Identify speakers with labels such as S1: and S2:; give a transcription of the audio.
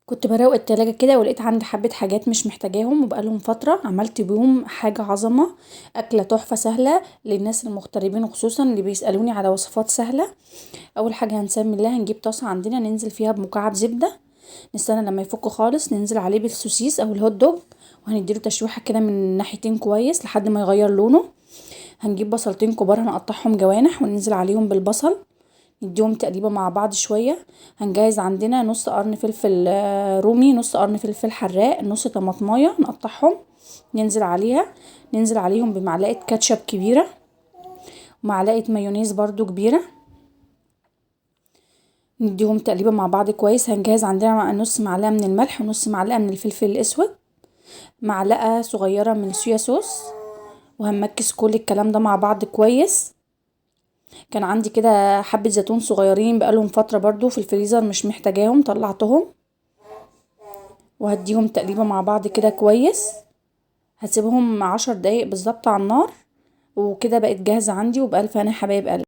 S1: كنت بروق التلاجة كده ولقيت عندي حبة حاجات مش محتاجاهم وبقالهم فترة، عملت بيهم حاجة عظمة. أكلة تحفة سهلة للناس المغتربين وخصوصا اللي بيسألوني على وصفات سهلة. أول حاجة هنسمي الله، هنجيب طاسة عندنا ننزل فيها بمكعب زبدة، نستنى لما يفك خالص ننزل عليه بالسوسيس أو الهوت دوج، وهنديله تشويحة كده من ناحيتين كويس لحد ما يغير لونه. هنجيب بصلتين كبار هنقطعهم جوانح وننزل عليهم بالبصل، نديهم تقليبه مع بعض شويه. هنجهز عندنا نص قرن فلفل رومي، نص قرن فلفل حراق، نص طماطمايه نقطعهم ننزل عليها. ننزل عليهم بمعلقه كاتشب كبيره ومعلقه مايونيز برضو كبيره، نديهم تقليبه مع بعض كويس. هنجهز عندنا نص معلقه من الملح ونص معلقه من الفلفل الاسود، معلقه صغيره من الصويا صوص، وهنمكس كل الكلام ده مع بعض كويس. كان عندي كده حبة زيتون صغيرين بقالهم فترة برضو في الفريزر مش محتاجاهم، طلعتهم وهديهم تقليبة مع بعض كده كويس. هسيبهم 10 دقايق بالظبط على النار، وكده بقت جاهزة عندي وبألف هنا حبايب قلبي.